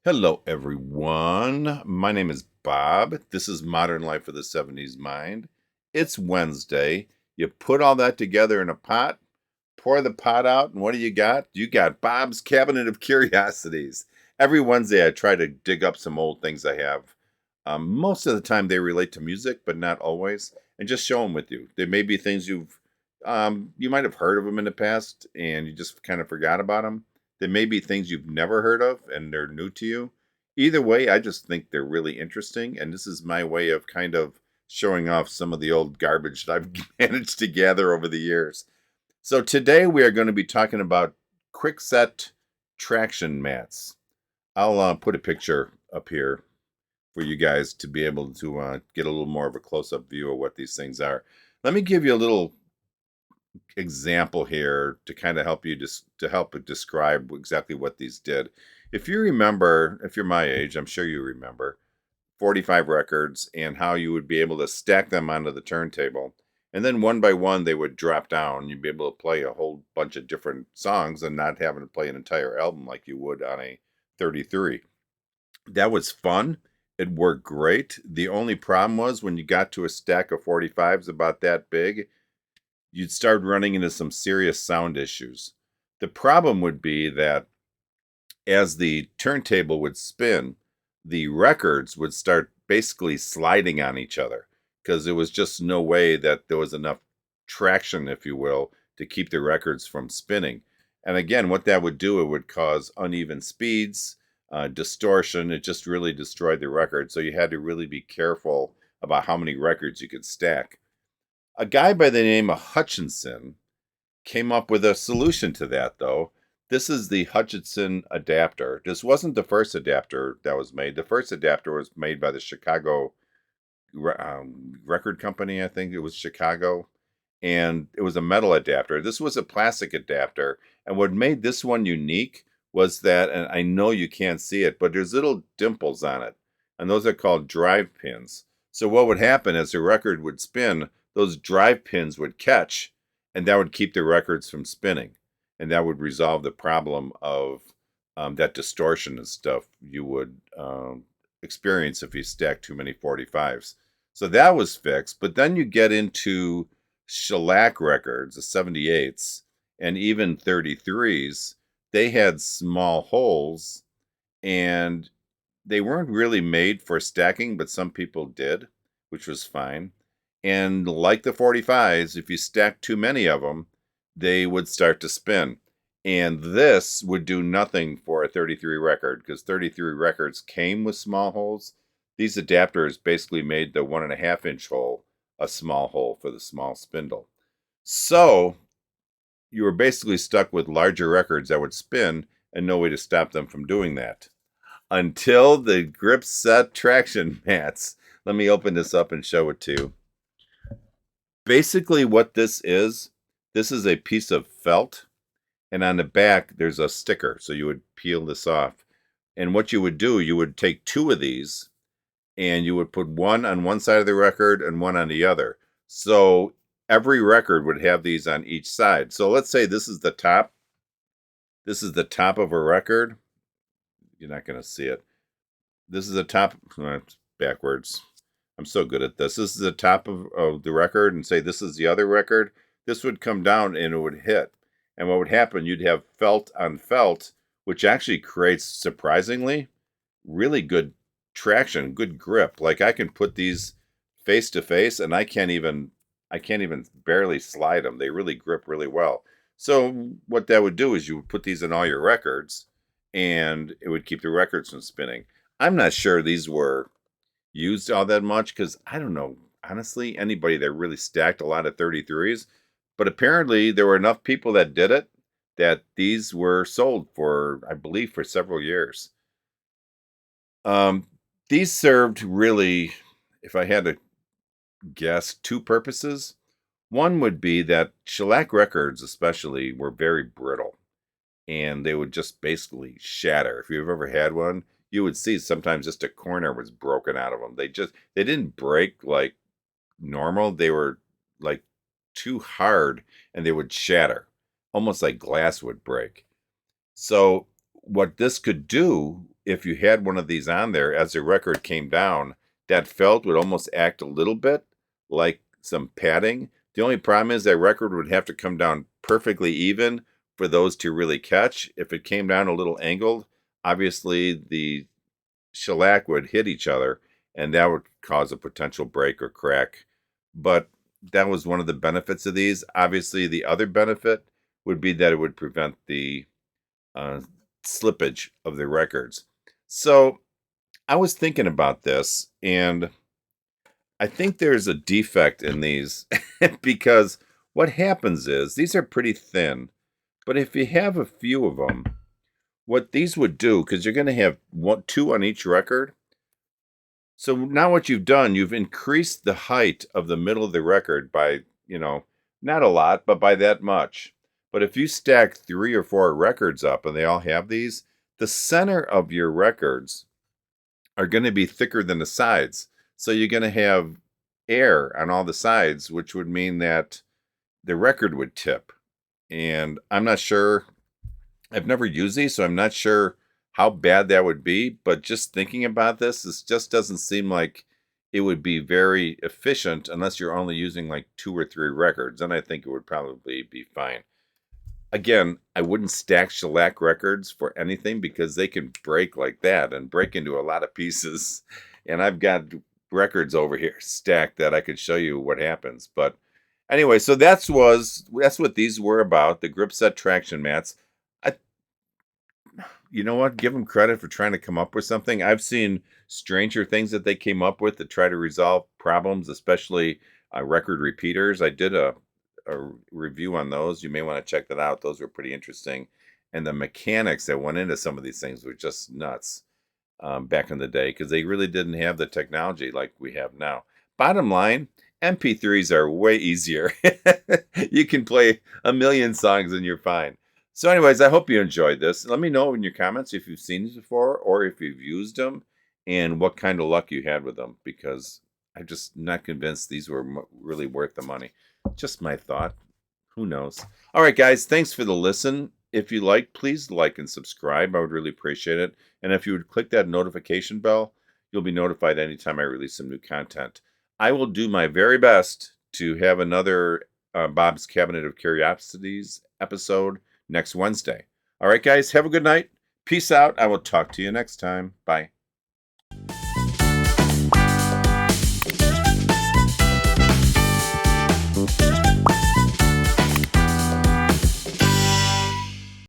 Hello, everyone. My name is Bob. This is Modern Life of the 70s Mind. It's Wednesday. You put all that together in a pot, pour the pot out, and what do you got? You got Bob's Cabinet of Curiosities. Every Wednesday, I try to dig up some old things I have. Most of the time, they relate to music, but not always, and just show them with you. There may be things you might have heard of them in the past, and you just kind of forgot about them. There may be things you've never heard of and they're new to you. Either way, I just think they're really interesting. And this is my way of kind of showing off some of the old garbage that I've managed to gather over the years. So today we are going to be talking about Quick-Set Traction Mats. I'll put a picture up here for you guys to be able to get a little more of a close-up view of what these things are. Let me give you a little example here to kind of help you just to help describe exactly what these did. If you remember, if you're my age, I'm sure you remember 45 records and how you would be able to stack them onto the turntable. And then one by one, they would drop down. You'd be able to play a whole bunch of different songs and not having to play an entire album like you would on a 33. That was fun. It worked great. The only problem was when you got to a stack of 45s about that big, you'd start running into some serious sound issues. The problem would be that as the turntable would spin, the records would start basically sliding on each other because there was just no way that there was enough traction, if you will, to keep the records from spinning. And again, what that would do, it would cause uneven speeds, distortion. It just really destroyed the record. So you had to really be careful about how many records you could stack. A guy by the name of Hutchinson came up with a solution to that, though. This is the Hutchinson adapter. This wasn't the first adapter that was made. The first adapter was made by the Chicago record company, I think it was Chicago, and it was a metal adapter. This was a plastic adapter, and what made this one unique was that, and I know you can't see it, but there's little dimples on it, and those are called drive pins. So what would happen as the record would spin, those drive pins would catch, and that would keep the records from spinning, and that would resolve the problem of that distortion and stuff you would experience if you stack too many 45s. So that was fixed, but then you get into shellac records, the 78s, and even 33s. They had small holes, and they weren't really made for stacking, but some people did, which was fine. And like the 45s, if you stacked too many of them, they would start to spin. And this would do nothing for a 33 record because 33 records came with small holes. These adapters basically made the 1.5-inch hole a small hole for the small spindle. So you were basically stuck with larger records that would spin and no way to stop them from doing that. Until the Grip-Sette Traction Mats. Let me open this up and show it to you. Basically what this is a piece of felt, and on the back there's a sticker, so you would peel this off. And what you would do, you would take two of these and you would put one on one side of the record and one on the other. So every record would have these on each side. So let's say this is the top. This is the top of a record. You're not going to see it. This is the top. It's backwards. I'm so good at this. This is the top of the record, and say this is the other record. This would come down and it would hit. And what would happen, you'd have felt on felt, which actually creates, surprisingly, really good traction, good grip. Like I can put these face to face and I can't even barely slide them. They really grip really well. So what that would do is you would put these in all your records and it would keep the records from spinning. I'm not sure these were used all that much because I don't know, honestly, anybody that really stacked a lot of 33s, but apparently there were enough people that did it that these were sold for, I believe, for several years. These served really, if I had to guess, two purposes. One would be that shellac records, especially, were very brittle and they would just basically shatter. If you've ever had one, you would see sometimes just a corner was broken out of them. They didn't break like normal. They were like too hard and they would shatter, almost like glass would break. So what this could do if you had one of these on there, as the record came down, that felt would almost act a little bit like some padding. The only problem is that record would have to come down perfectly even for those to really catch. If it came down a little angled, obviously the shellac would hit each other, and that would cause a potential break or crack. But that was one of the benefits of these. Obviously, the other benefit would be that it would prevent the uh, slippage of the records. So I was thinking about this, and I think there's a defect in these because what happens is these are pretty thin, but if you have a few of them, what these would do, because you're going to have two on each record. So now what you've done, you've increased the height of the middle of the record by, not a lot, but by that much. But if you stack 3 or 4 records up and they all have these, the center of your records are going to be thicker than the sides. So you're going to have air on all the sides, which would mean that the record would tip. And I'm not sure, I've never used these, so I'm not sure how bad that would be. But just thinking about this just doesn't seem like it would be very efficient unless you're only using like 2 or 3 records. And I think it would probably be fine. Again, I wouldn't stack shellac records for anything because they can break like that and break into a lot of pieces. And I've got records over here stacked that I could show you what happens. But anyway, so that's what these were about, the Grip-Sette Traction Mats. You know what? Give them credit for trying to come up with something. I've seen stranger things that they came up with to try to resolve problems, especially record repeaters. I did a review on those. You may want to check that out. Those were pretty interesting. And the mechanics that went into some of these things were just nuts back in the day because they really didn't have the technology like we have now. Bottom line, MP3s are way easier. You can play a million songs and you're fine. So anyways, I hope you enjoyed this. Let me know in your comments if you've seen these before or if you've used them and what kind of luck you had with them, because I'm just not convinced these were really worth the money. Just my thought. Who knows? All right, guys, thanks for the listen. If you like, please like and subscribe. I would really appreciate it. And if you would click that notification bell, you'll be notified anytime I release some new content. I will do my very best to have another Bob's Cabinet of Curiosities episode next Wednesday. All right, guys, have a good night. Peace out. I will talk to you next time. Bye.